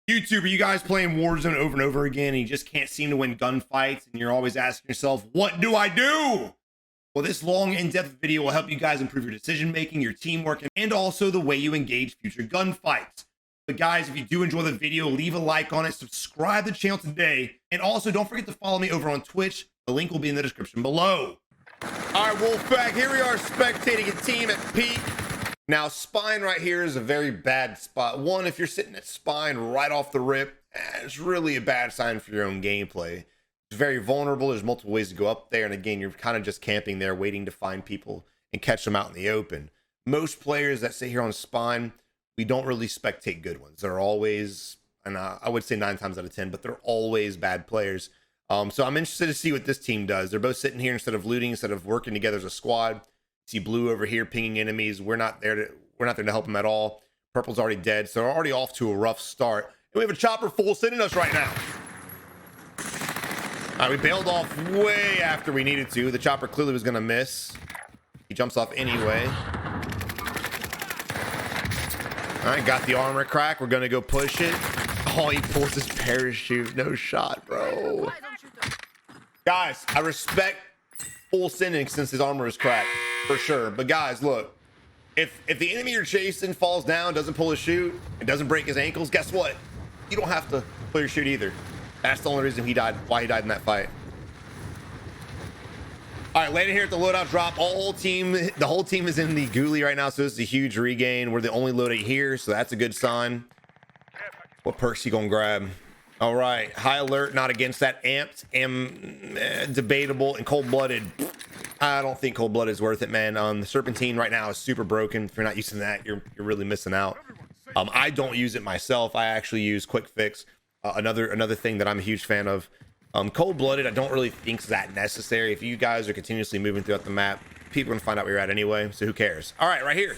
YouTube, are you guys playing Warzone over and over again and you just can't seem to win gunfights and you're always asking yourself, what do I do? Well, this long, in-depth video will help you guys improve your decision-making, your teamwork, and also the way you engage future gunfights. But guys, if you do enjoy the video, leave a like on it, subscribe to the channel today, and also don't forget to follow me over on Twitch. The link will be in the description below. All right, Wolfpack, here we are spectating a team at peak. Now, spine right here is a very bad spot. One, if you're sitting at spine right off the rip, it's really a bad sign for your own gameplay. It's very vulnerable. There's multiple ways to go up there. And again, you're kind of just camping there, waiting to find people and catch them out in the open. Most players that sit here on spine, we don't really spectate good ones. They're always, and I would say 9 times out of 10, but they're always bad players. So I'm interested to see what this team does. They're both sitting here instead of looting, instead of working together as a squad. See blue over here pinging enemies. We're not there to help them at all. Purple's already dead, so they're already off to a rough start. And we have a chopper full sending us right now. All right, we bailed off way after we needed to. The chopper clearly was going to miss. He jumps off anyway. All right, got the armor crack. We're going to go push it. Oh, he pulls his parachute. No shot, bro. Guys, I respect full sending since his armor is cracked, for sure. But guys, look. If the enemy you're chasing falls down, doesn't pull his chute, and doesn't break his ankles, guess what? You don't have to pull your chute either. That's the only reason he died, why he died in that fight. All right, landing here at the loadout drop. The whole team is in the ghoulie right now, so this is a huge regain. We're the only loadout here, so that's a good sign. What perks you gonna grab? All right, high alert, not against that. Amped, debatable, and cold-blooded. I don't think cold-blooded is worth it, man. The serpentine right now is super broken. If you're not using that, you're really missing out. I don't use it myself. I actually use quick fix. Another thing that I'm a huge fan of. Cold-blooded, I don't really think is that necessary. If you guys are continuously moving throughout the map, people are gonna find out where you're at anyway, so who cares? All right, right here.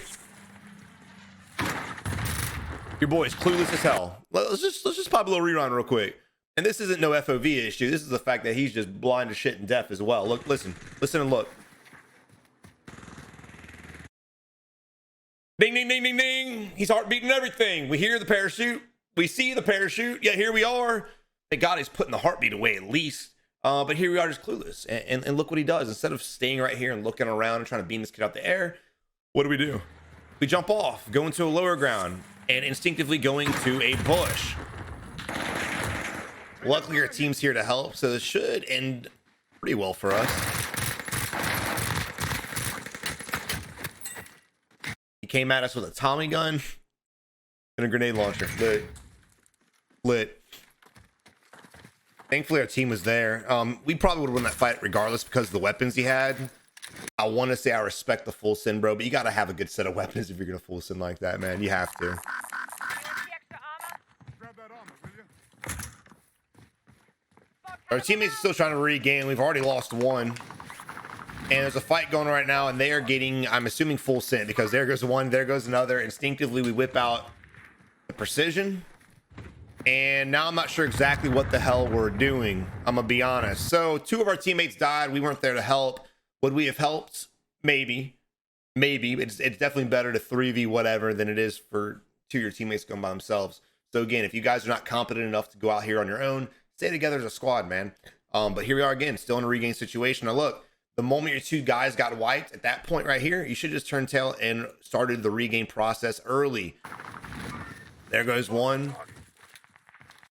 Your boy is clueless as hell. Let's just pop a little rerun real quick. And this isn't no FOV issue. This is the fact that he's just blind as shit and deaf as well. Look, listen and look. Ding, ding, ding, ding, ding. He's heartbeating everything. We hear the parachute. We see the parachute. Yeah, here we are. Thank God he's putting the heartbeat away at least. But here we are just clueless. And look what he does. Instead of staying right here and looking around and trying to beam this kid out the air, what do? We jump off, go into a lower ground, and instinctively going to a bush. Luckily, our team's here to help, so this should end pretty well for us. He came at us with a Tommy gun and a grenade launcher. Lit. Thankfully, our team was there. We probably would have won that fight regardless because of the weapons he had. I want to say I respect the full send, bro, but you got to have a good set of weapons if you're going to full send like that, man. You have to. Our teammates are still trying to regain. We've already lost one. And there's a fight going right now, and they are getting, I'm assuming, full send because there goes one, there goes another. Instinctively, we whip out the precision. And now I'm not sure exactly what the hell we're doing. I'm going to be honest. So 2 of our teammates died. We weren't there to help. Would we have helped? Maybe. It's definitely better to 3v whatever than it is for 2 of your teammates going by themselves. So again, if you guys are not competent enough to go out here on your own, stay together as a squad, man. But here we are again, still in a regain situation. Now look, the moment your 2 guys got wiped, at that point right here, you should just turn tail and started the regain process early. There goes one.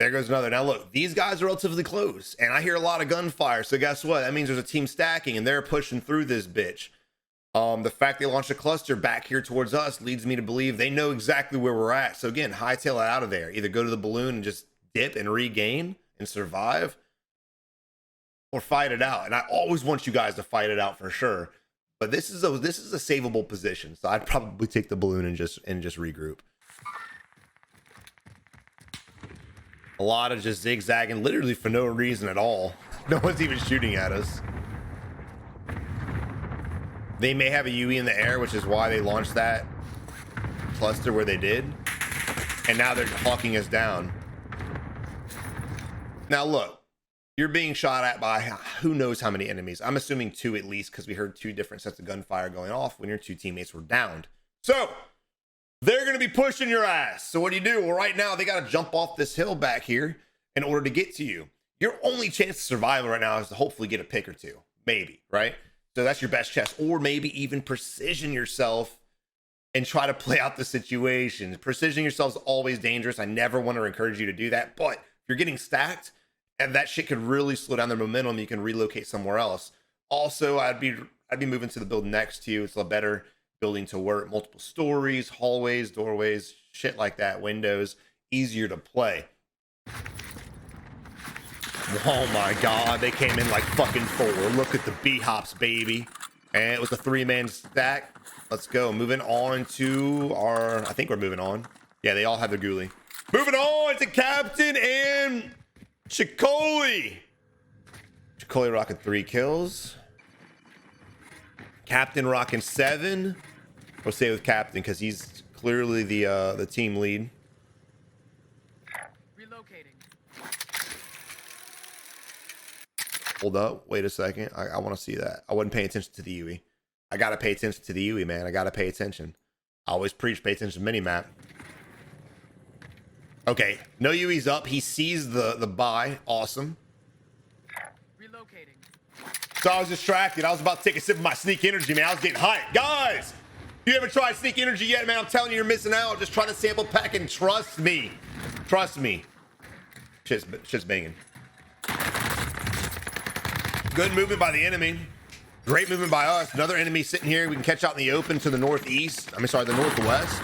There goes another. Now look, these guys are relatively close, and I hear a lot of gunfire. So guess what? That means there's a team stacking, and they're pushing through this bitch. The fact they launched a cluster back here towards us leads me to believe they know exactly where we're at. So again, hightail it out of there. Either go to the balloon and just dip and regain and survive, or fight it out. And I always want you guys to fight it out for sure. But this is a savable position, so I'd probably take the balloon and just regroup. A lot of just zigzagging, literally for no reason at all. No one's even shooting at us. They may have a UE in the air, which is why they launched that cluster where they did. And now they're hawking us down. Now look, you're being shot at by who knows how many enemies. I'm assuming 2 at least because we heard 2 different sets of gunfire going off when your 2 teammates were downed. So they're going to be pushing your ass. So what do? Well, right now they got to jump off this hill back here in order to get to you. Your only chance of survival right now is to hopefully get a pick or two, maybe, right? So that's your best chance, or maybe even precision yourself and try to play out the situation. Precision yourself is always dangerous. I never want to encourage you to do that, but if you're getting stacked and that shit could really slow down their momentum, you can relocate somewhere else. Also, I'd be moving to the building next to you. It's a better building to work. Multiple stories, hallways, doorways, shit like that, windows, easier to play. Oh my God, they came in like fucking 4. Look at the B-hops, baby. And it was a 3-man stack. Let's go. Moving on to our, I think we're moving on. Yeah, they all have their ghoulie. Moving on to Captain and Chicoli. Chicoli rocking 3 kills. Captain rocking 7. We'll stay with Captain because he's clearly the team lead. Relocating. Hold up. Wait a second. I want to see that. I wasn't paying attention to the UE. I got to pay attention to the UE, man. I got to pay attention. I always preach pay attention to mini-map. Okay. No UE's up. He sees the buy. Awesome. Relocating. So I was distracted. I was about to take a sip of my sneak energy, man. I was getting hyped. Guys, if you haven't tried sneak energy yet, man, I'm telling you, you're missing out. Just try the sample pack and trust me. Trust me. Shit's banging. Good movement by the enemy. Great movement by us. Another enemy sitting here. We can catch out in the open to the northeast. I mean, sorry, the northwest.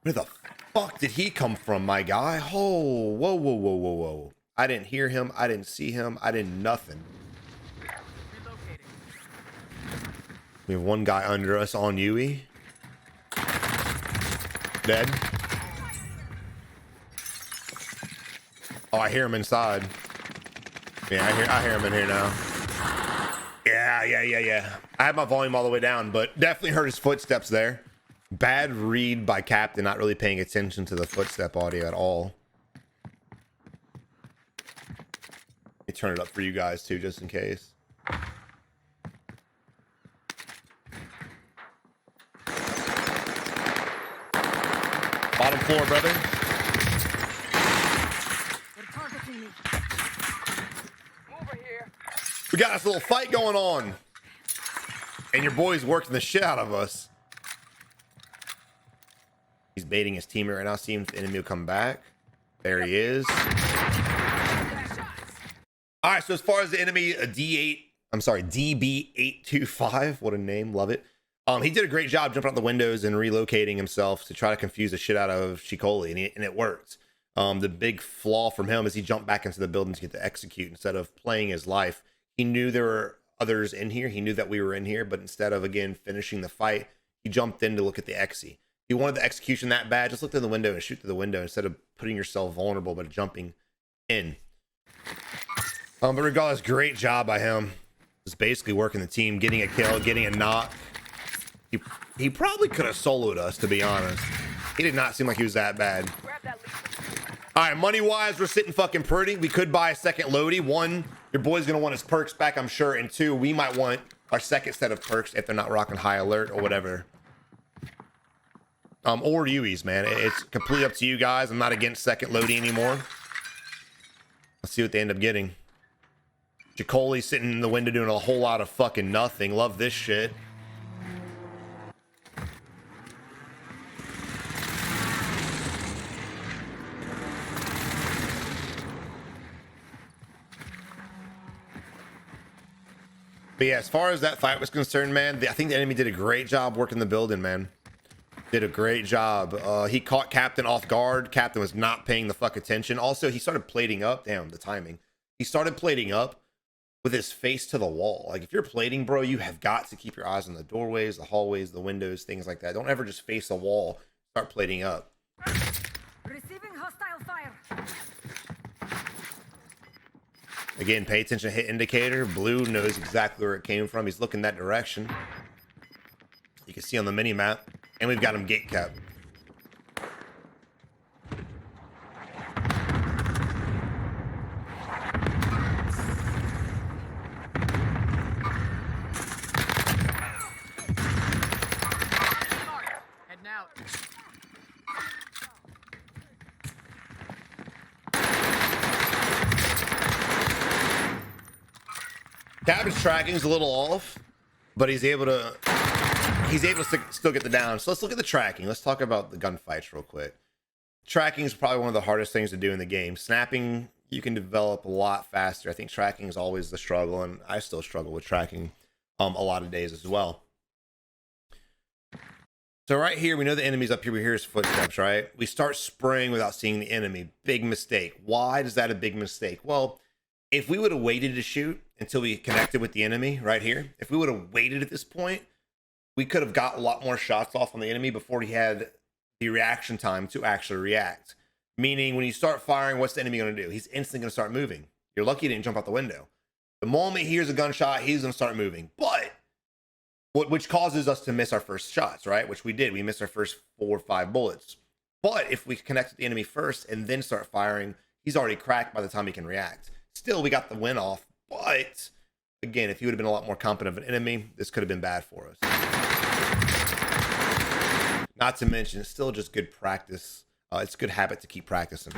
Where the fuck did he come from, my guy? Oh, whoa, whoa, whoa, whoa, whoa. I didn't hear him. I didn't see him. I didn't nothing. We have one guy under us on UE. Dead. Oh, I hear him inside. Yeah, I hear him in here now. Yeah. I had my volume all the way down, but definitely heard his footsteps there. Bad read by Captain, not really paying attention to the footstep audio at all. Let me turn it up for you guys too, just in case. Bottom floor, brother. They're targeting me. Over here. We got this little fight going on. And your boy's working the shit out of us. He's baiting his teammate right now, seeing if the enemy will come back. There he is. All right, so as far as the enemy, DB825, what a name, love it. He did a great job jumping out the windows and relocating himself to try to confuse the shit out of Chicoli, and it worked. The big flaw from him is he jumped back into the building to get to execute instead of playing his life. He knew there were others in here. He knew that we were in here, but instead of, again, finishing the fight, he jumped in to look at the exie. He wanted the execution that bad, just look through the window and shoot through the window instead of putting yourself vulnerable but jumping in. But regardless, great job by him. Just basically working the team, getting a kill, getting a knock. He probably could have soloed us, to be honest. He did not seem like he was that bad. All right, money-wise, we're sitting fucking pretty. We could buy a second loadie. 1, your boy's going to want his perks back, I'm sure. And 2, we might want our second set of perks if they're not rocking high alert or whatever. Or UEs, man. It's completely up to you guys. I'm not against second loadie anymore. Let's see what they end up getting. Chicoli sitting in the window doing a whole lot of fucking nothing. Love this shit. But yeah, as far as that fight was concerned, man, I think the enemy did a great job working the building, man. Did a great job. He caught Captain off guard. Captain was not paying the fuck attention. Also, he started plating up. Damn, the timing. He started plating up with his face to the wall. Like, if you're plating, bro, you have got to keep your eyes on the doorways, the hallways, the windows, things like that. Don't ever just face a wall. Start plating up. Receiving hostile fire. Again, pay attention to hit indicator. Blue knows exactly where it came from. He's looking that direction. You can see on the mini map. And we've got him gate kept. Cabin's tracking is a little off, but he's able to still get the down. So let's look at the tracking. Let's talk about the gunfights real quick. Tracking is probably one of the hardest things to do in the game. Snapping, you can develop a lot faster. I think tracking is always the struggle, and I still struggle with tracking a lot of days as well. So right here, we know the enemy's up here. We hear his footsteps, right? We start spraying without seeing the enemy. Big mistake. Why is that a big mistake? Well, if we would have waited to shoot until we connected with the enemy right here, if we would have waited at this point, we could have got a lot more shots off on the enemy before he had the reaction time to actually react. Meaning when you start firing, what's the enemy going to do? He's instantly going to start moving. You're lucky he didn't jump out the window. The moment he hears a gunshot, he's going to start moving. But which causes us to miss our first shots, right? Which we did. We missed our first 4 or 5 bullets. But if we connect with the enemy first and then start firing, he's already cracked by the time he can react. Still, we got the win off. But again, if he would have been a lot more competent of an enemy, this could have been bad for us. Not to mention, it's still just good practice. It's a good habit to keep practicing.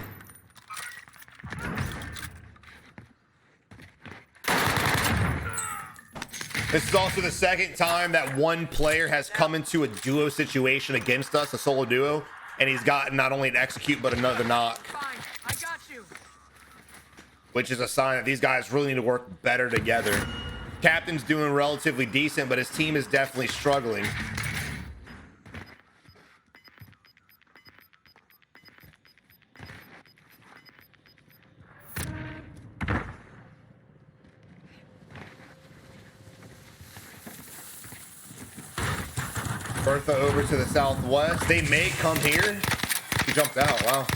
This is also the second time that one player has come into a duo situation against us, a solo duo, and he's gotten not only an execute, but another knock. Fine, I got you. Which is a sign that these guys really need to work better together. Captain's doing relatively decent, but his team is definitely struggling. Bertha over to the southwest. They may come here. He jumped out. Wow.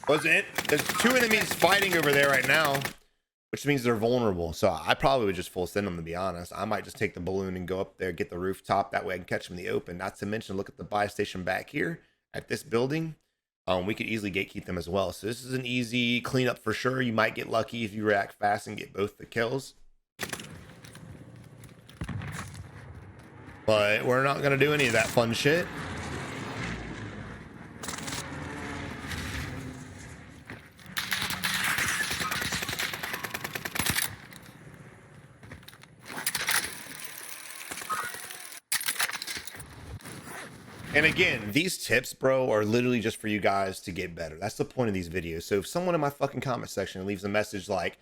There's 2 enemies fighting over there right now, which means they're vulnerable. So I probably would just full send them, to be honest. I might just take the balloon and go up there, get the rooftop. That way I can catch them in the open. Not to mention, look at the buy station back here at this building. We could easily gatekeep them as well. So this is an easy cleanup for sure. You might get lucky if you react fast and get both the kills. But we're not going to do any of that fun shit. And again, these tips, bro, are literally just for you guys to get better. That's the point of these videos. So if someone in my fucking comment section leaves a message like,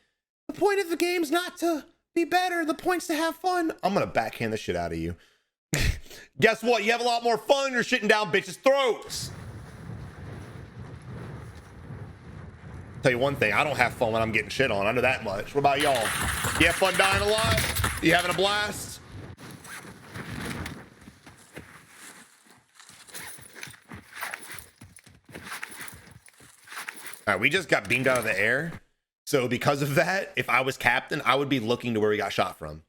the point of the game's not to be better, the point's to have fun, I'm going to backhand the shit out of you. Guess what? You have a lot more fun when you're shitting down bitches' throats. Tell you one thing, I don't have fun when I'm getting shit on. I know that much. What about y'all? You have fun dying a lot? You having a blast? All right, we just got beamed out of the air. So because of that, if I was captain, I would be looking to where we got shot from.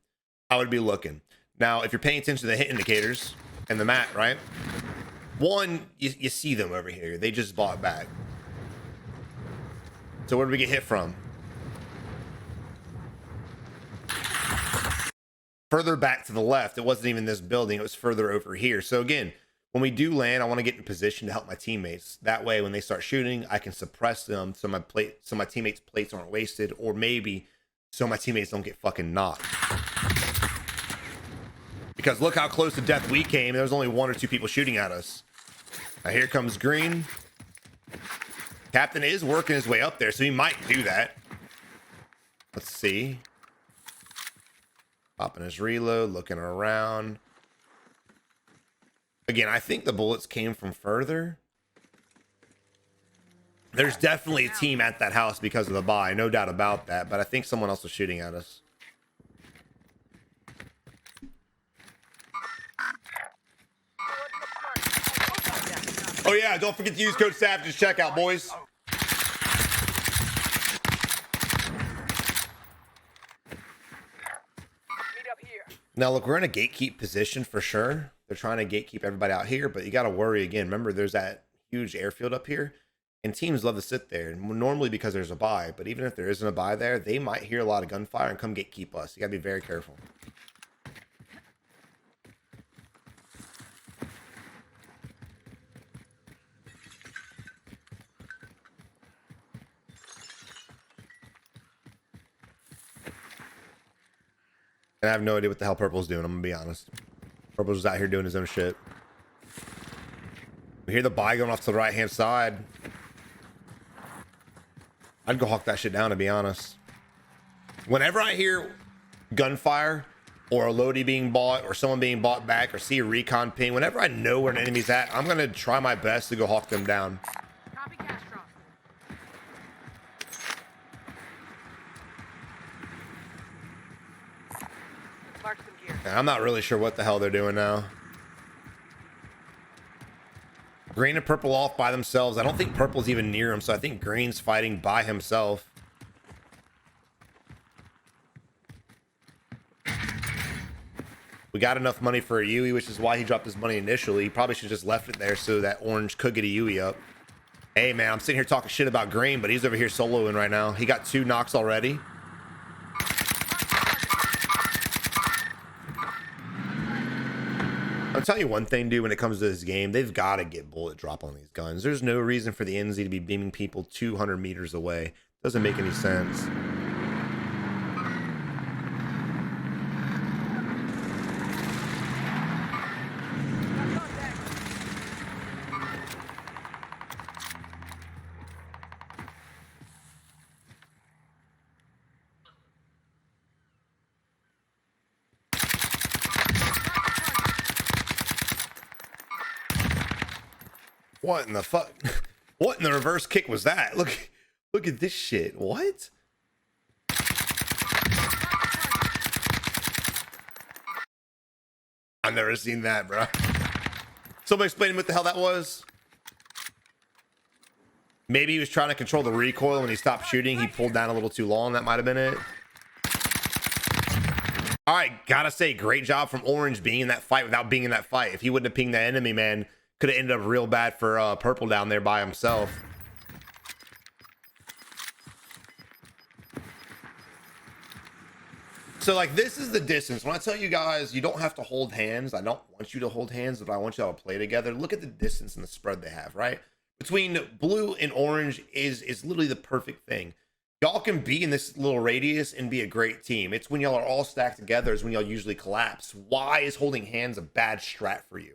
I would be looking. Now, if you're paying attention to the hit indicators and the map, right? One, you see them over here. They just bought back. So where did we get hit from? Further back to the left. It wasn't even this building. It was further over here. So again, when we do land, I want to get in position to help my teammates. That way, when they start shooting, I can suppress them so my teammates' plates aren't wasted, or maybe so my teammates don't get fucking knocked. Because look how close to death we came. There was only 1 or 2 people shooting at us. Now here comes green. Captain is working his way up there, so he might do that. Let's see. Popping his reload, looking around. Again, I think the bullets came from further. There's definitely a team at that house because of the buy, no doubt about that. But I think someone else was shooting at us. Oh yeah, don't forget to use code SAVAGE at checkout, boys. Now look, we're in a gatekeep position for sure. They're trying to gatekeep everybody out here, but you got to worry again. Remember, there's that huge airfield up here, and teams love to sit there. Normally because there's a buy, but even if there isn't a buy there, they might hear a lot of gunfire and come gatekeep us. You got to be very careful. And I have no idea what the hell Purple's doing, I'm gonna be honest. Purple's just out here doing his own shit. We hear the buy going off to the right-hand side. I'd go hawk that shit down, to be honest. Whenever I hear gunfire or a loadie being bought or someone being bought back or see a recon ping, whenever I know where an enemy's at, I'm gonna try my best to go hawk them down. Copy Castro. Mark some gear. And I'm not really sure what the hell they're doing now. Green and purple off by themselves. I don't think purple's even near him, so I think green's fighting by himself. We got enough money for a Yui, which is why he dropped his money initially. He probably should have just left it there so that orange could get a Yui up. Hey man, I'm sitting here talking shit about green, but he's over here soloing right now. He got 2 knocks already. I'll tell you one thing, dude, when it comes to this game, they've got to get bullet drop on these guns. There's no reason for the NZ to be beaming people 200 meters away. Doesn't make any sense. What in the fuck? What in the reverse kick was that? Look at this shit. What? I've never seen that, bro. Somebody explain what the hell that was. Maybe he was trying to control the recoil when he stopped shooting. He pulled down a little too long. That might have been it. All right, gotta say, great job from Orange being in that fight without being in that fight. If he wouldn't have pinged that enemy, man, could have ended up real bad for Purple down there by himself. So like, this is the distance. When I tell you guys you don't have to hold hands, I don't want you to hold hands, but I want you all to play together. Look at the distance and the spread they have, right? Between blue and orange is literally the perfect thing. Y'all can be in this little radius and be a great team. It's when y'all are all stacked together is when y'all usually collapse. Why is holding hands a bad strat for you?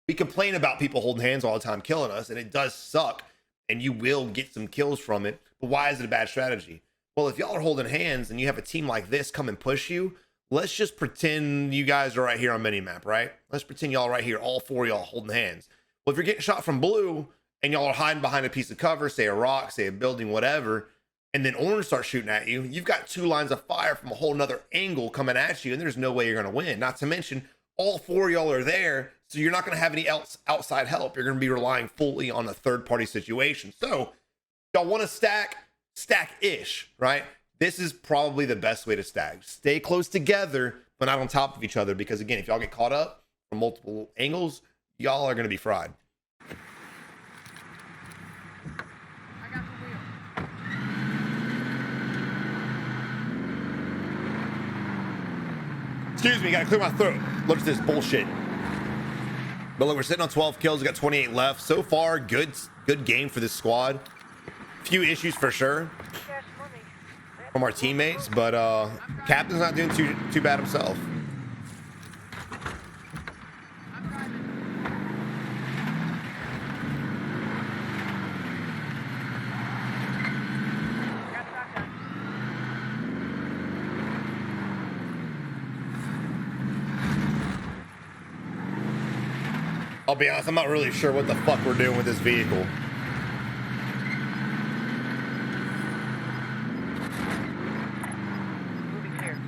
We complain about people holding hands all the time killing us, and it does suck, and you will get some kills from it, but why is it a bad strategy? Well, if y'all are holding hands and you have a team like this come and push you, let's just pretend you guys are right here on minimap, right? Let's pretend y'all right here, all 4 of y'all holding hands. Well, if you're getting shot from blue and y'all are hiding behind a piece of cover, say a rock, say a building, whatever, and then orange starts shooting at you, you've got 2 lines of fire from a whole nother angle coming at you, and there's no way you're going to win. Not to mention, all 4 of y'all are there, so you're not going to have any else outside help. You're going to be relying fully on a third-party situation. So y'all want to stack-ish, right? This is probably the best way to stack. Stay close together, but not on top of each other, because again, if y'all get caught up from multiple angles, y'all are going to be fried. I got the wheel. Excuse me, gotta clear my throat. Look at this bullshit. But look, we're sitting on 12 kills. We got 28 left. So far, good game for this squad. Few issues for sure from our teammates, but Captain's not doing too bad himself. I'll be honest, I'm not really sure what the fuck we're doing with this vehicle. Moving here.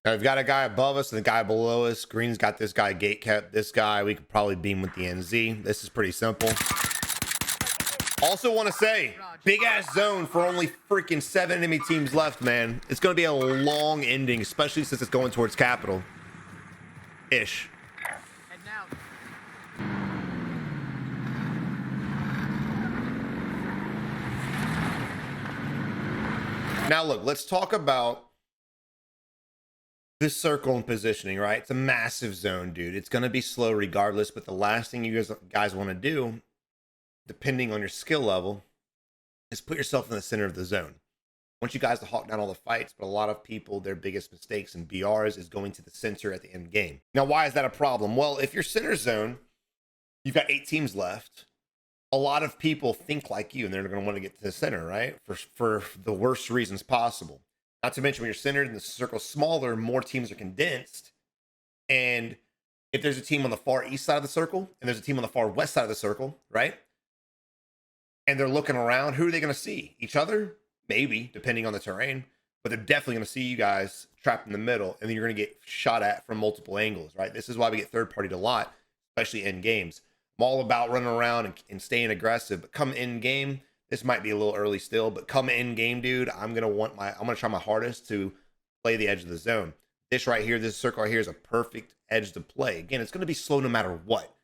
Now, we've got a guy above us and the guy below us. Green's got this guy gate kept. This guy, we could probably beam with the NZ. This is pretty simple. Also want to say, big ass zone for only freaking 7 enemy teams left, man. It's going to be a long ending, especially since it's going towards capital. Ish. Heading out. Now look, let's talk about this circle and positioning, right? It's a massive zone, dude. It's going to be slow regardless, but the last thing you guys want to do, depending on your skill level, is put yourself in the center of the zone. I want you guys to hawk down all the fights, but a lot of people, their biggest mistakes in BRs is going to the center at the end game. Now, why is that a problem? Well, if you're center zone, you've got 8 teams left. A lot of people think like you, and they're going to want to get to the center, right? For the worst reasons possible. Not to mention when you're centered and the circle's smaller, more teams are condensed. And if there's a team on the far east side of the circle and there's a team on the far west side of the circle, right? And they're looking around, who are they going to see? Each other? Maybe, depending on the terrain. But they're definitely going to see you guys trapped in the middle, and then you're going to get shot at from multiple angles, right? This is why we get third-partied a lot, especially in games. I'm all about running around and staying aggressive, but come in game, this might be a little early still, but come in game, dude, I'm gonna try my hardest to play the edge of the zone. This right here, this circle right here is a perfect edge to play. Again, it's gonna be slow no matter what.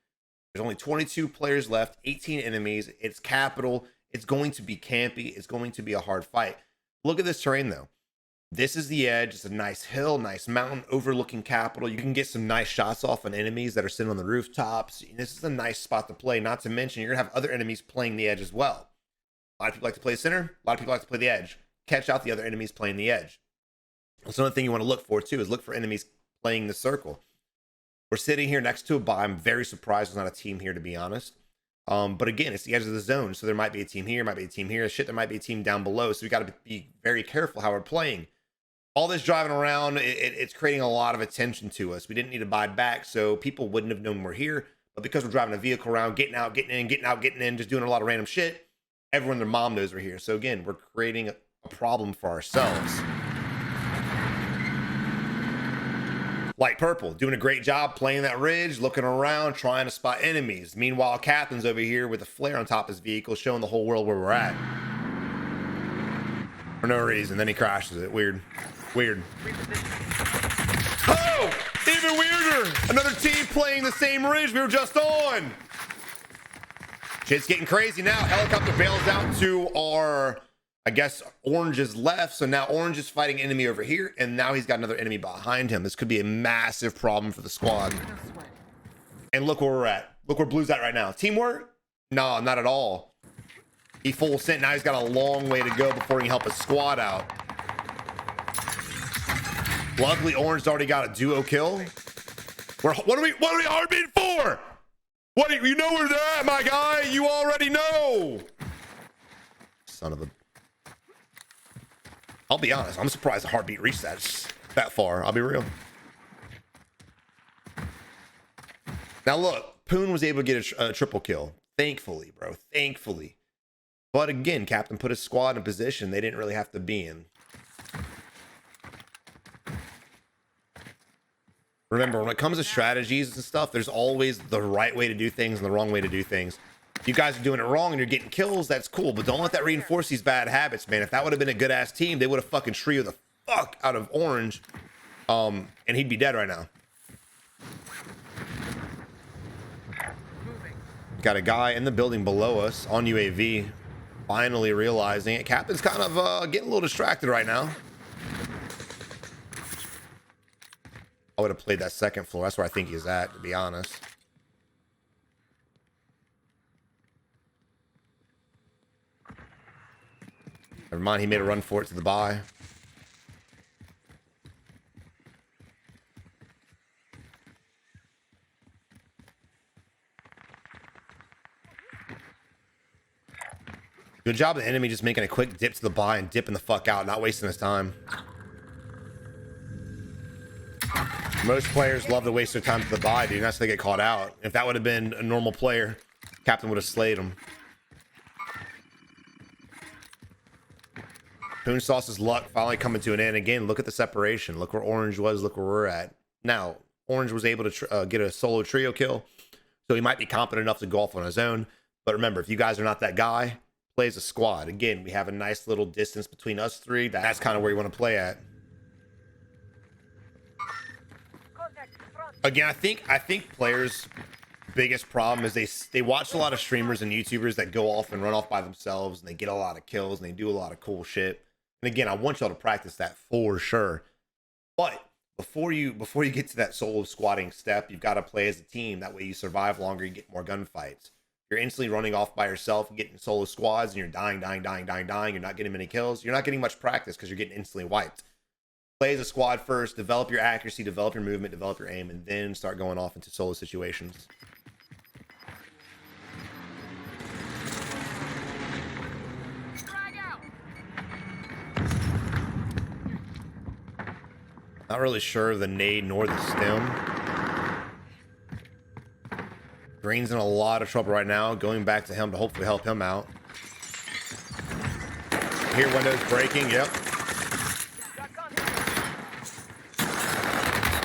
There's only 22 players left, 18 enemies. It's capital. It's going to be campy. It's going to be a hard fight. Look at this terrain though. This is the edge. It's a nice hill, nice mountain overlooking capital. You can get some nice shots off on enemies that are sitting on the rooftops. This is a nice spot to play. Not to mention, you're gonna have other enemies playing the edge as well. A lot of people like to play the center. A lot of people like to play the edge. Catch out the other enemies playing the edge. That's another thing you want to look for too, is look for enemies playing the circle. We're sitting here next to a buy. I'm very surprised there's not a team here, to be honest. But again, it's the edge of the zone. So there might be a team here, might be a team here. Shit, there might be a team down below. So we got to be very careful how we're playing. All this driving around, it's creating a lot of attention to us. We didn't need to buy back, so people wouldn't have known we're here. But because we're driving a vehicle around, getting out, getting in, getting out, getting in, just doing a lot of random shit, everyone, their mom knows we're here. So again, we're creating a problem for ourselves. Light purple, doing a great job playing that ridge, looking around, trying to spot enemies. Meanwhile, Captain's over here with a flare on top of his vehicle, showing the whole world where we're at. For no reason, then he crashes it. Weird. Weird. Oh! Even weirder! Another team playing the same ridge we were just on! Shit's getting crazy now. Helicopter bails out to our, I guess, orange is left. So now orange is fighting enemy over here, and now he's got another enemy behind him. This could be a massive problem for the squad. And look where we're at. Look where blue's at right now. Teamwork? No, not at all. He full sent. Now he's got a long way to go before he can help his squad out. Luckily, orange's already got a duo kill. What are we arming for? You know where they're at, my guy. You already know. Son of a. I'll be honest. I'm surprised the heartbeat resets that far. I'll be real. Now look, Poon was able to get a triple kill. Thankfully, bro. Thankfully. But again, Captain put his squad in position they didn't really have to be in. Remember, when it comes to strategies and stuff, there's always the right way to do things and the wrong way to do things. If you guys are doing it wrong and you're getting kills, that's cool. But don't let that reinforce these bad habits, man. If that would have been a good-ass team, they would have fucking trioed the fuck out of orange. And he'd be dead right now. Got a guy in the building below us on UAV. Finally realizing it. Captain's kind of getting a little distracted right now. I would have played that second floor. That's where I think he's at, to be honest. Never mind, he made a run for it to the buy. Good job of the enemy just making a quick dip to the buy and dipping the fuck out, not wasting his time. Most players love to waste their time to the buy, dude. That's how they get caught out. If that would have been a normal player, Captain would have slayed him. Poon Sauce's luck finally coming to an end. Again, look at the separation. Look where orange was. Look where we're at. Now, orange was able to get a solo trio kill, so he might be competent enough to go off on his own. But remember, if you guys are not that guy, play as a squad. Again, we have a nice little distance between us three. That's kind of where you want to play at. Again, I think players' biggest problem is they watch a lot of streamers and YouTubers that go off and run off by themselves, and they get a lot of kills and they do a lot of cool shit. And again, I want y'all to practice that for sure. But before you get to that solo squatting step, you've got to play as a team. That way you survive longer, you get more gunfights. You're instantly running off by yourself, getting solo squads, and you're dying. You're not getting many kills. You're not getting much practice because you're getting instantly wiped. Play as a squad first, develop your accuracy, develop your movement, develop your aim, and then start going off into solo situations. Drag out. Not really sure of the nade nor the stem. Green's in a lot of trouble right now. Going back to him to hopefully help him out. Here, windows breaking. Yep.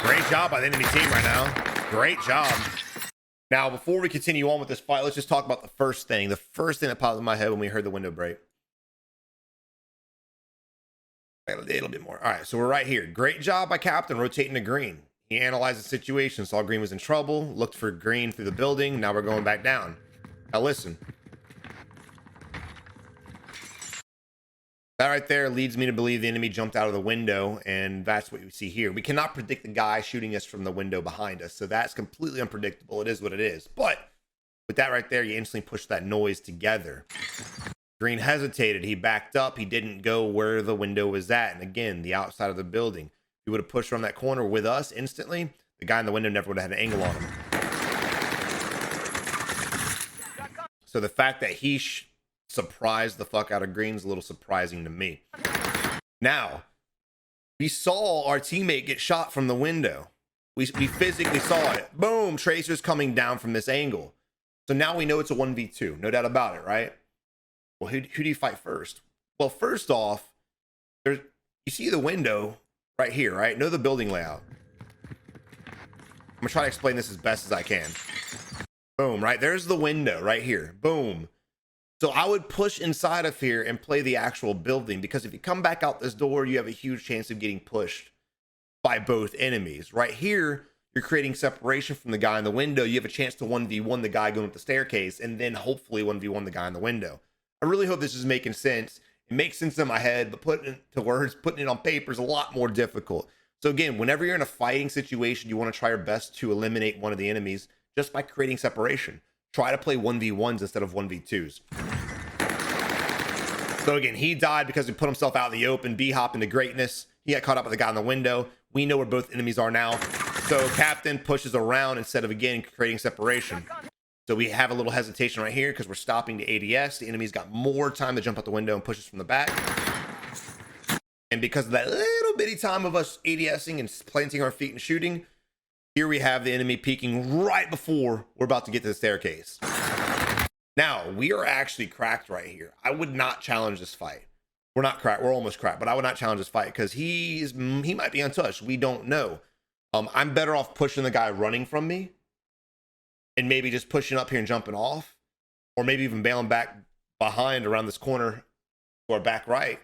Great job by the enemy team right now. Great job. Now, before we continue on with this fight, let's just talk about the first thing. The first thing that popped in my head when we heard the window break. A little bit more. All right, so we're right here. Great job by Captain rotating to green. He analyzed the situation, saw green was in trouble, looked for green through the building. Now we're going back down. Now listen. That right there leads me to believe the enemy jumped out of the window, and that's what you see here. We cannot predict the guy shooting us from the window behind us, so that's completely unpredictable. It is what it is. But with that right there, you instantly push that noise together. Green hesitated. He backed up. He didn't go where the window was at. And again, the outside of the building. If he would have pushed around that corner with us instantly, the guy in the window never would have had an angle on him. So the fact that he surprised the fuck out of Green's a little surprising to me. Now, we saw our teammate get shot from the window. We physically saw it. Boom, tracers coming down from this angle. So now we know it's a 1v2. No doubt about it, right? Well, who do you fight first? Well, first off, you see the window right here, right? Know the building layout. I'm gonna try to explain this as best as I can. Boom, right? There's the window right here. Boom. So I would push inside of here and play the actual building, because if you come back out this door, you have a huge chance of getting pushed by both enemies. Right here, you're creating separation from the guy in the window. You have a chance to 1v1 the guy going up the staircase, and then hopefully 1v1 the guy in the window. I really hope this is making sense. It makes sense in my head, but putting it to words, putting it on paper is a lot more difficult. So again, whenever you're in a fighting situation, you want to try your best to eliminate one of the enemies just by creating separation. Try to play 1v1s instead of 1v2s. So again, he died because he put himself out in the open, B-hop into greatness. He got caught up with the guy in the window. We know where both enemies are now. So Captain pushes around instead of, again, creating separation. So we have a little hesitation right here because we're stopping the ADS. The enemy's got more time to jump out the window and push us from the back. And because of that little bitty time of us ADSing and planting our feet and shooting, here we have the enemy peeking right before we're about to get to the staircase. Now, we are actually cracked right here. I would not challenge this fight. We're not cracked. We're almost cracked, but I would not challenge this fight because he might be untouched. We don't know. I'm better off pushing the guy running from me and maybe just pushing up here and jumping off, or maybe even bailing back behind around this corner to our back right,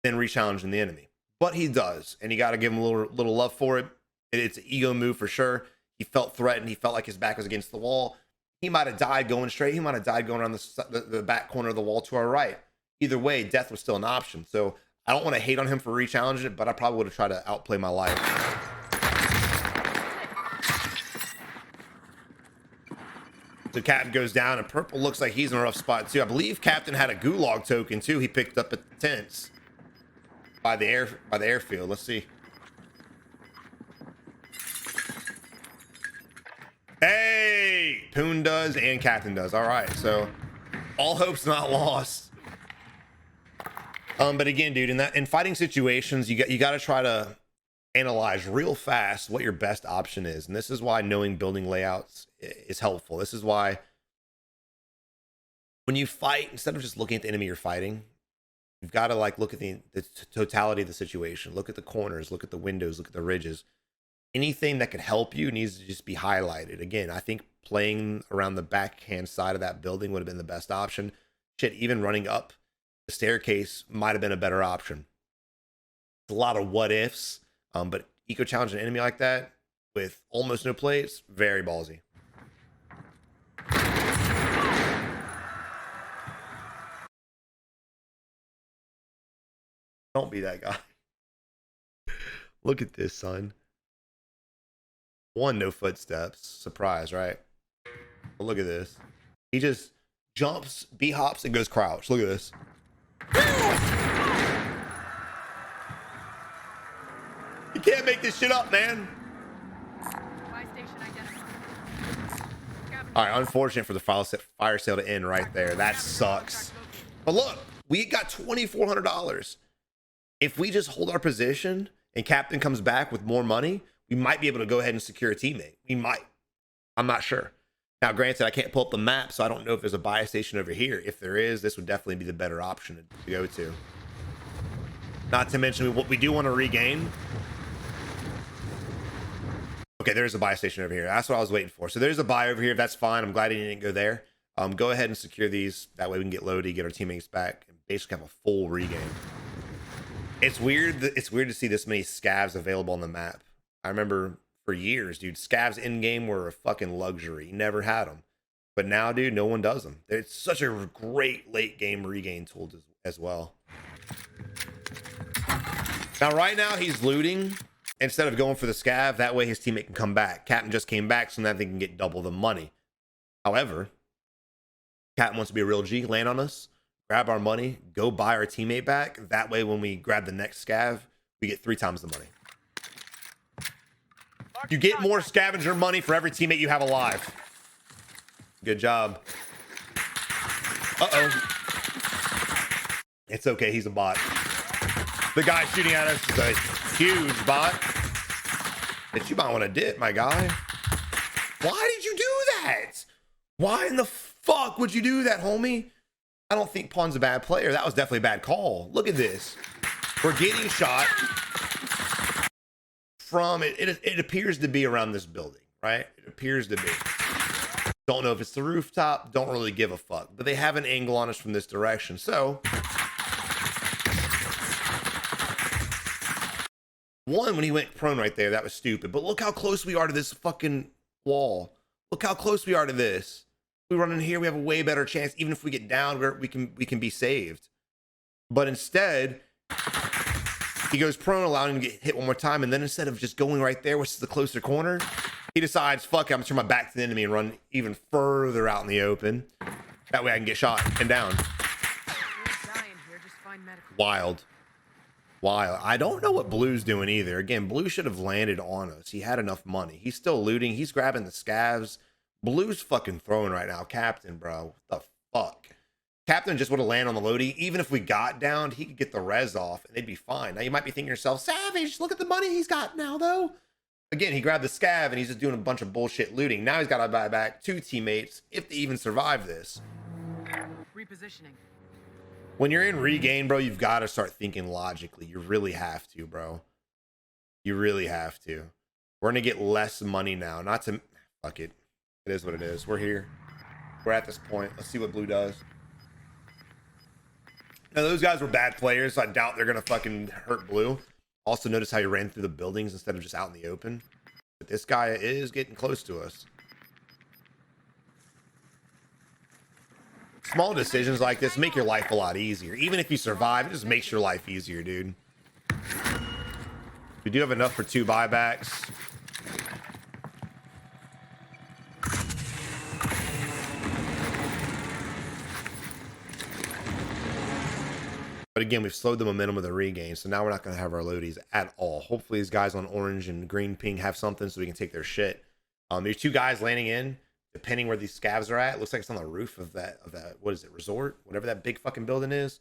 than re-challenging the enemy. But he does, and you got to give him a little love for it. It's an ego move for sure. He felt threatened. He felt like his back was against the wall. He might have died going straight. He might have died going around the back corner of the wall to our right. Either way, death was still an option. So I don't want to hate on him for re-challenging it, but I probably would have tried to outplay my life. So Captain goes down, and Purple looks like he's in a rough spot too. I believe Captain had a gulag token too. He picked up at the tents by the airfield. Let's see. Hey, Poon does and Captain does. All right, so all hope's not lost. But again, dude, in fighting situations, you got to try to analyze real fast what your best option is, and this is why knowing building layouts is helpful. This is why when you fight, instead of just looking at the enemy you're fighting, you've got to like look at the totality of the situation. Look at the corners, look at the windows, look at the ridges. Anything that could help you needs to just be highlighted. Again, I think playing around the backhand side of that building would have been the best option. Shit, even running up the staircase might have been a better option. It's a lot of what ifs, but eco challenge an enemy like that with almost no plays, very ballsy. Don't be that guy. Look at this, son. One, no footsteps. Surprise, right? But look at this. He just jumps, B-hops, and goes crouch. Look at this. You can't make this shit up, man. Buy station identified. All right, unfortunate for the fire sale to end right there. That sucks. But look, we got $2,400. If we just hold our position and Captain comes back with more money, we might be able to go ahead and secure a teammate. We might. I'm not sure. Now, granted, I can't pull up the map, so I don't know if there's a buy station over here. If there is, this would definitely be the better option to go to. Not to mention what we do want to regain. Okay, there's a buy station over here. That's what I was waiting for. So there's a buy over here. That's fine. I'm glad he didn't go there. Go ahead and secure these. That way we can get Lodi, get our teammates back, and basically have a full regain. It's weird. It's weird to see this many scavs available on the map. I remember for years, dude, scavs in game were a fucking luxury. You never had them. But now, dude, no one does them. It's such a great late game regain tool as well. Now, right now, he's looting instead of going for the scav. That way his teammate can come back. Captain just came back, so now they can get double the money. However, Captain wants to be a real G, land on us, grab our money, go buy our teammate back. That way, when we grab the next scav, we get 3 times the money. You get more scavenger money for every teammate you have alive. Good job. Uh-oh. It's okay. He's a bot. The guy shooting at us is a huge bot. But you might want to dip, my guy. Why did you do that? Why in the fuck would you do that, homie? I don't think Pawn's a bad player. That was definitely a bad call. Look at this. We're getting shot from it. It appears to be around this building, right? It appears to be. Don't know if it's the rooftop. Don't really give a fuck. But they have an angle on us from this direction. So, one, when he went prone right there, that was stupid. But look how close we are to this fucking wall. Look how close we are to this. We run in here, we have a way better chance. Even if we get down, we can be saved. But instead, he goes prone, allowing him to get hit one more time. And then instead of just going right there, which is the closer corner, he decides, fuck it, I'm gonna turn my back to the enemy and run even further out in the open. That way I can get shot and down. Wild. Wild. I don't know what Blue's doing either. Again, Blue should have landed on us. He had enough money. He's still looting. He's grabbing the scavs. Blue's fucking throwing right now. Captain, bro. What the fuck? Captain just would have landed on the Lodi. Even if we got downed, he could get the res off and they'd be fine. Now you might be thinking to yourself, Savage, look at the money he's got now, though. Again, he grabbed the scav and he's just doing a bunch of bullshit looting. Now he's got to buy back 2 teammates if they even survive this. Repositioning. When you're in regain, bro, you've got to start thinking logically. You really have to, bro. You really have to. We're going to get less money now. Not to... Fuck it. It is what it is. We're here. We're at this point. Let's see what Blue does. Now, those guys were bad players, so I doubt they're going to fucking hurt Blue. Also, notice how he ran through the buildings instead of just out in the open. But this guy is getting close to us. Small decisions like this make your life a lot easier. Even if you survive, it just makes your life easier, dude. We do have enough for 2 buybacks. But again, we've slowed the momentum of the regain, so now we're not going to have our loadies at all. Hopefully these guys on orange and green ping have something so we can take their shit. There's 2 guys landing in, depending where these scavs are at. It looks like it's on the roof of that, what is it, resort? Whatever that big fucking building is.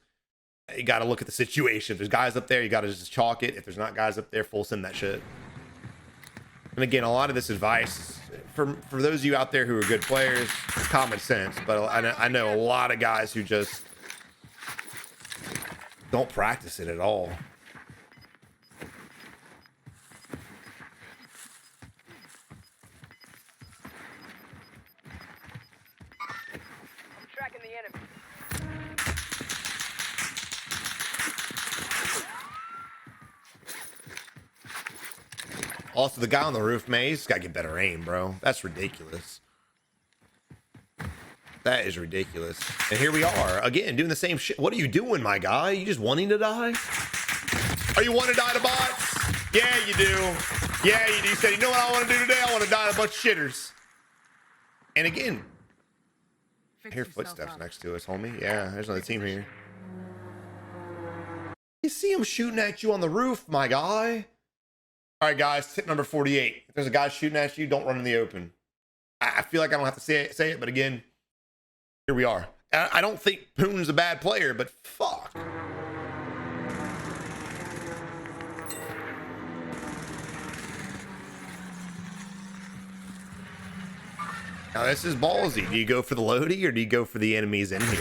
You got to look at the situation. If there's guys up there, you got to just chalk it. If there's not guys up there, full send that shit. And again, a lot of this advice, for those of you out there who are good players, it's common sense. But I know a lot of guys who just don't practice it at all. I'm tracking the enemy. Also, the guy on the roof, man, he's got to get better aim, bro. That's ridiculous. That is ridiculous. And here we are, again, doing the same shit. What are you doing, my guy? You just wanting to die? Are you wanting to die to bots? Yeah, you do. Yeah, you said, you know what I want to do today? I want to die in a bunch of shitters. And again, I hear footsteps next to us, homie. Yeah, there's another team here. You see him shooting at you on the roof, my guy. All right, guys, tip number 48. If there's a guy shooting at you, don't run in the open. I feel like I don't have to say it, but again, here we are. I don't think Putin's a bad player, but fuck. Now this is ballsy. Do you go for the loadie or do you go for the enemies in here?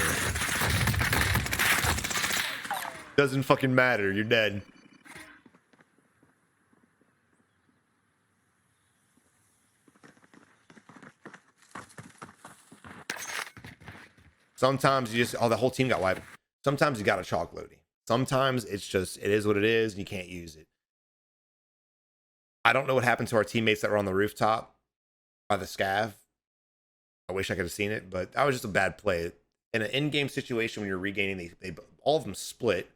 Doesn't fucking matter. You're dead. Sometimes you just, oh, the whole team got wiped. Sometimes you got to chalk loadie. Sometimes it's just, it is what it is and you can't use it. I don't know what happened to our teammates that were on the rooftop by the scav. I wish I could have seen it, but that was just a bad play. In an in-game situation when you're regaining, they all of them split,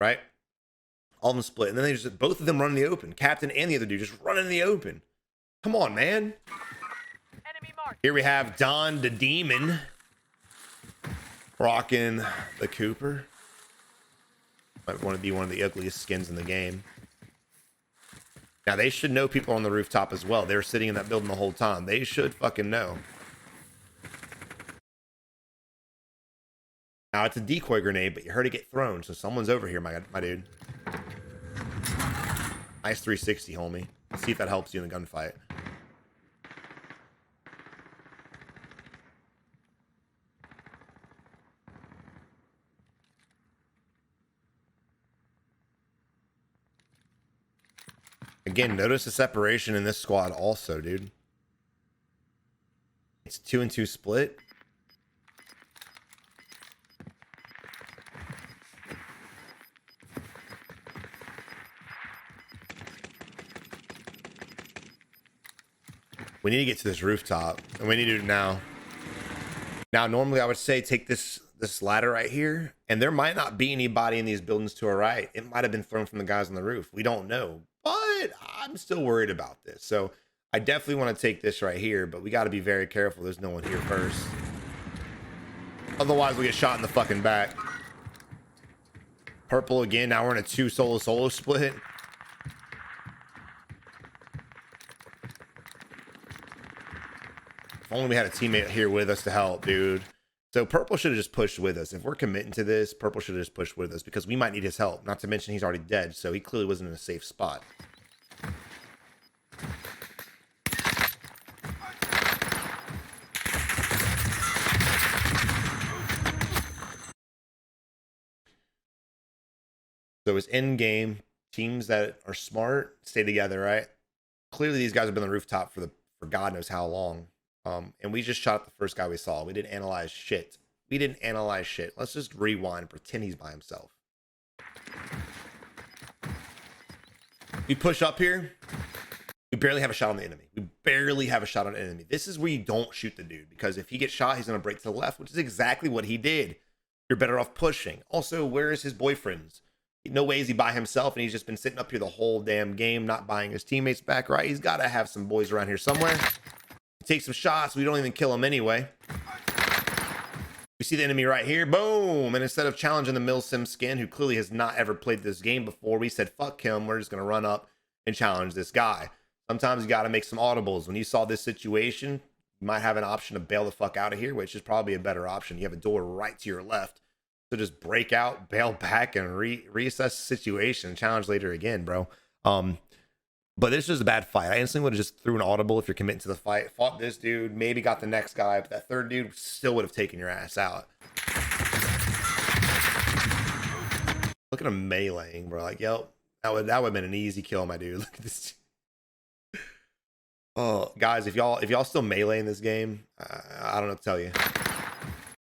right? All of them split, and then they just, both of them run in the open. Captain and the other dude just run in the open. Come on, man. Enemy mark. Here we have Don the Demon rocking the Cooper. Might want to be one of the ugliest skins in the game. Now, they should know people on the rooftop as well. They were sitting in that building the whole time. They should fucking know. Now, it's a decoy grenade, but you heard it get thrown, so someone's over here, my dude. Nice 360, homie. Let's see if that helps you in the gunfight. Again, notice the separation in this squad also, dude. It's 2-2 split. We need to get to this rooftop, and we need to do it now. Now, normally I would say take this ladder right here, and there might not be anybody in these buildings to our right. It might have been thrown from the guys on the roof. We don't know, but I'm still worried about this. So I definitely want to take this right here, but we got to be very careful. There's no one here first. Otherwise, we get shot in the fucking back. Purple again. Now we're in a 2 solo split. If only we had a teammate here with us to help, dude. So purple should have just pushed with us. If we're committing to this, purple should have just pushed with us because we might need his help. Not to mention he's already dead, so he clearly wasn't in a safe spot. So it's in game. Teams that are smart stay together, right? Clearly these guys have been on the rooftop for God knows how long. And we just shot at the first guy we saw. We didn't analyze shit. Let's just rewind and pretend he's by himself. We push up here. We barely have a shot on the enemy. This is where you don't shoot the dude, because if he gets shot, he's going to break to the left, which is exactly what he did. You're better off pushing. Also, where is his boyfriends? No way is he by himself, and he's just been sitting up here the whole damn game, not buying his teammates back, right? He's got to have some boys around here somewhere. Take some shots. We don't even kill him anyway. We see the enemy right here. Boom. And instead of challenging the Milsim skin, who clearly has not ever played this game before, we said, fuck him. We're just going to run up and challenge this guy. Sometimes you got to make some audibles. When you saw this situation, you might have an option to bail the fuck out of here, which is probably a better option. You have a door right to your left. So just break out, bail back, and reassess the situation and challenge later again, bro. But this is a bad fight. I instantly would have just threw an audible if you're committing to the fight. Fought this dude, maybe got the next guy, but that third dude still would have taken your ass out. Look at him meleeing, bro. Like, yep, that would have been an easy kill, my dude. Look at this. Oh, guys, if y'all still melee in this game, I don't know what to tell you.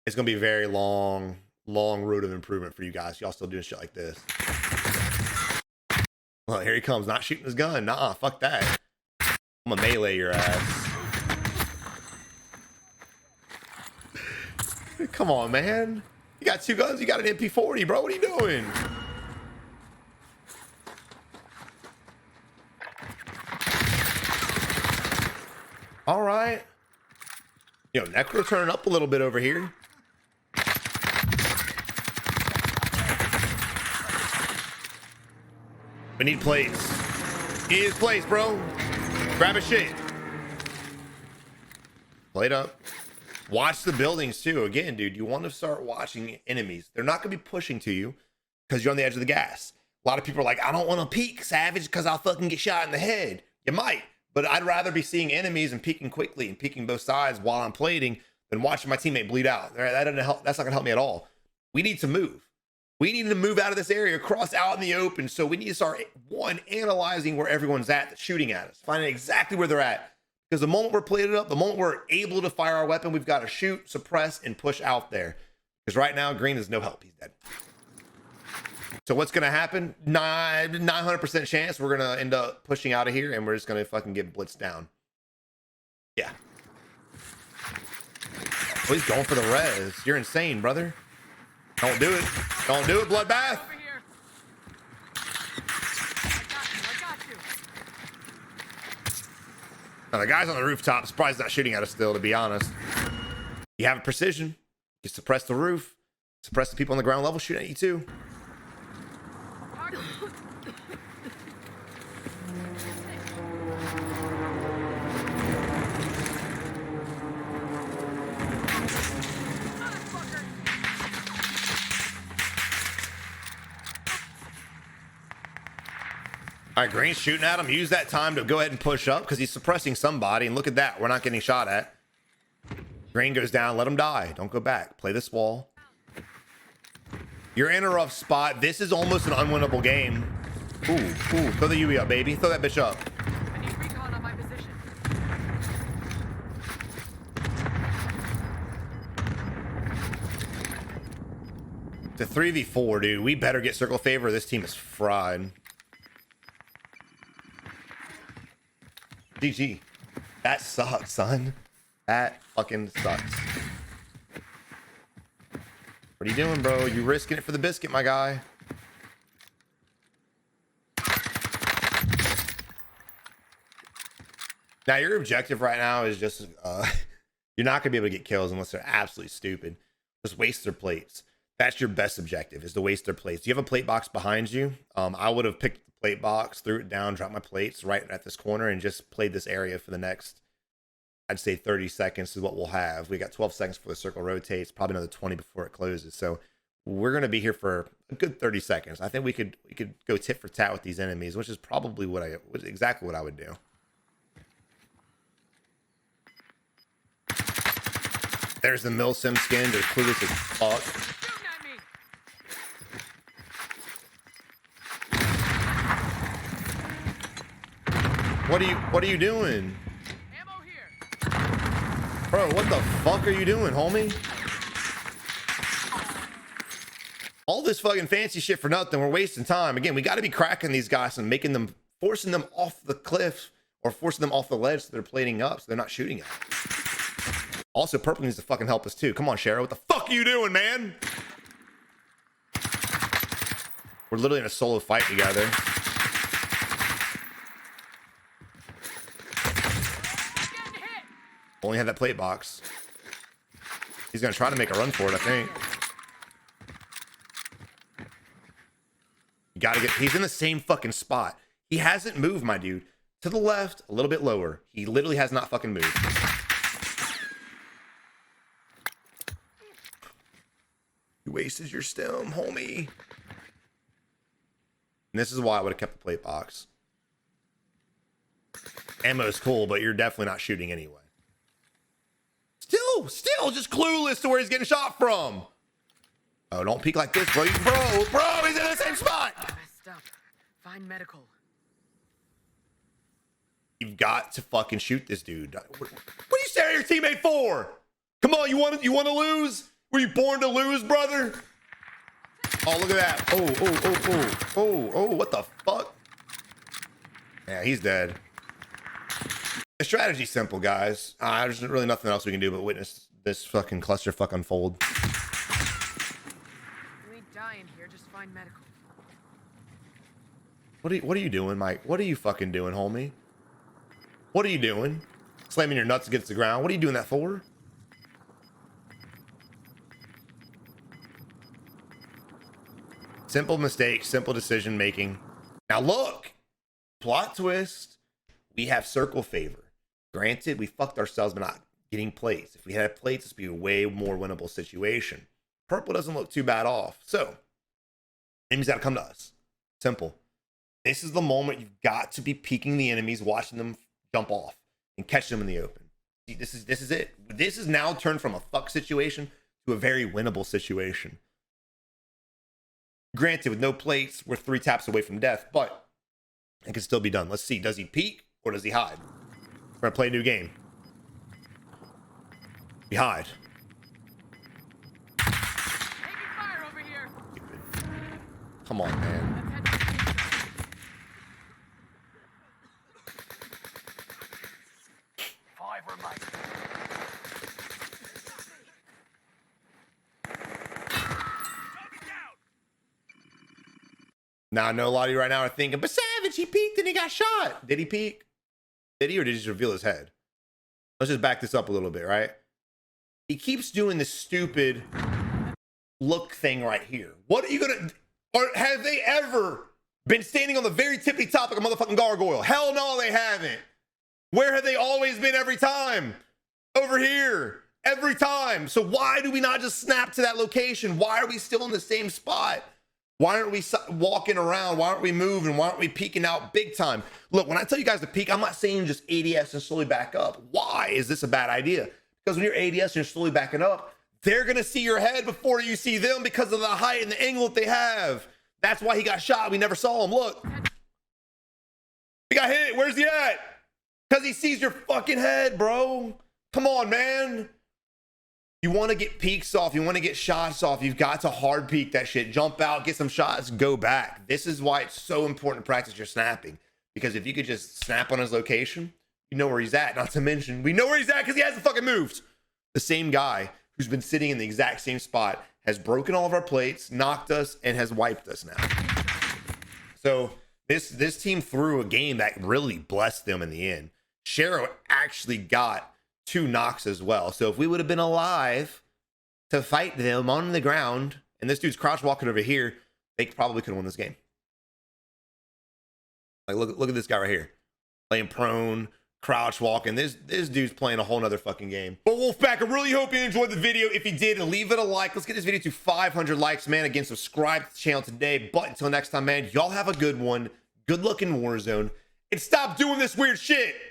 It's gonna be a very long road of improvement for you guys. Y'all still doing shit like this. Well, here he comes, not shooting his gun. Nah, fuck that. I'm gonna melee your ass. Come on, man. You got 2 guns, you got an MP40, bro. What are you doing? All right. Yo, Necro turning up a little bit over here. We need plates. Need plates, bro. Grab a shit. Plate up. Watch the buildings too. Again, dude, you want to start watching enemies. They're not going to be pushing to you because you're on the edge of the gas. A lot of people are like, I don't want to peek, Savage, because I'll fucking get shot in the head. You might, but I'd rather be seeing enemies and peeking quickly and peeking both sides while I'm plating than watching my teammate bleed out. That doesn't help. That's not going to help me at all. We need to move. We need to move out of this area, cross out in the open. So we need to start, one, analyzing where everyone's at that's shooting at us, finding exactly where they're at. Because the moment we're plated up, the moment we're able to fire our weapon, we've got to shoot, suppress, and push out there. Because right now, Green is no help. He's dead. So what's going to happen? 900% chance we're going to end up pushing out of here, and we're just going to fucking get blitzed down. Yeah. Oh, he's going for the res. You're insane, brother. Don't do it. Don't do it, Bloodbath. Over here. I got you. Now, the guy's on the rooftop. Surprised he's not shooting at us still, to be honest. You have a precision. You suppress the roof. Suppress the people on the ground level shooting at you too. All right, Green's shooting at him. Use that time to go ahead and push up because he's suppressing somebody. And look at that. We're not getting shot at. Green goes down. Let him die. Don't go back. Play this wall. You're in a rough spot. This is almost an unwinnable game. Ooh. Throw the UE up, baby. Throw that bitch up. I need recon on my position. It's a 3v4, dude. We better get circle favor. This team is fried. GG. That sucks, son. That fucking sucks. What are you doing, bro? You risking it for the biscuit, my guy. Now, your objective right now is just, you're not going to be able to get kills unless they're absolutely stupid. Just waste their plates. That's your best objective, is to waste their plates. Do you have a plate box behind you? I would have picked the plate box, threw it down, dropped my plates right at this corner, and just played this area for the next, I'd say 30 seconds is what we'll have. We got 12 seconds before the circle rotates, probably another 20 before it closes. So we're going to be here for a good 30 seconds. I think we could go tit for tat with these enemies, which is probably exactly what I would do. There's the Milsim skin. They're clueless as fuck. What are you doing? Ammo here. Bro, what the fuck are you doing, homie? All this fucking fancy shit for nothing. We're wasting time. Again, we got to be cracking these guys and forcing them off the cliff or forcing them off the ledge so they're plating up so they're not shooting at us. Also, Purple needs to fucking help us too. Come on, Shara. What the fuck are you doing, man? We're literally in a solo fight together. Only had that plate box. He's gonna try to make a run for it, I think. You gotta he's in the same fucking spot. He hasn't moved, my dude. To the left, a little bit lower. He literally has not fucking moved. You wasted your stem, homie. And this is why I would have kept the plate box. Ammo's cool, but you're definitely not shooting anyway. Still just clueless to where he's getting shot from. Oh, don't peek like this, bro. Bro, he's in the same spot. Messed up. Find medical. You've got to fucking shoot this dude. What are you staring at your teammate for? Come on, you want to lose? Were you born to lose, brother? Oh, look at that. Oh, what the fuck? Yeah, he's dead. The strategy's simple, guys. There's really nothing else we can do but witness this fucking clusterfuck unfold. You ain't dying here, just find medical. What are you doing, Mike? What are you fucking doing, homie? What are you doing? Slamming your nuts against the ground. What are you doing that for? Simple mistake, simple decision making. Now look, plot twist. We have circle favor. Granted, we fucked ourselves by not getting plates. If we had plates, this would be a way more winnable situation. Purple doesn't look too bad off. So, enemies gotta come to us. Simple. This is the moment you've got to be peeking the enemies, watching them jump off and catch them in the open. See, this is it. This is now turned from a fuck situation to a very winnable situation. Granted, with no plates, we're 3 taps away from death, but it can still be done. Let's see. Does he peek or does he hide? We're gonna play a new game. We hide. Taking fire over here. Come on, man. Let's head to the 5 remain. Now, I know a lot of you right now are thinking, but Savage, he peeked and he got shot. Did he peek? Did he, or did he just reveal his head? Let's just back this up a little bit, right? He keeps doing this stupid look thing right here. What are you gonna, or have they ever been standing on the very tippy top like a motherfucking gargoyle? Hell no, they haven't. Where have they always been every time? Over here, every time. So why do we not just snap to that location? Why are we still in the same spot? Why aren't we walking around? Why aren't we moving? Why aren't we peeking out big time? Look, when I tell you guys to peek, I'm not saying just ADS and slowly back up. Why is this a bad idea? Because when you're ADS and you're slowly backing up, they're going to see your head before you see them because of the height and the angle that they have. That's why he got shot. We never saw him. Look. He got hit. Where's he at? Because he sees your fucking head, bro. Come on, man. You want to get peeks off. You want to get shots off. You've got to hard peek that shit. Jump out, get some shots, go back. This is why it's so important to practice your snapping. Because if you could just snap on his location, you know where he's at. Not to mention, we know where he's at because he hasn't fucking moved. The same guy who's been sitting in the exact same spot has broken all of our plates, knocked us, and has wiped us now. So this team threw a game that really blessed them in the end. Shero actually got 2 knocks as well. So if we would have been alive to fight them on the ground, and this dude's crouch walking over here, they probably could have won this game. Like, look at this guy right here. Playing prone, crouch walking. This dude's playing a whole nother fucking game. But Wolfpack, I really hope you enjoyed the video. If you did, leave it a like. Let's get this video to 500 likes, man. Again, subscribe to the channel today. But until next time, man, y'all have a good one. Good luck in Warzone. And stop doing this weird shit.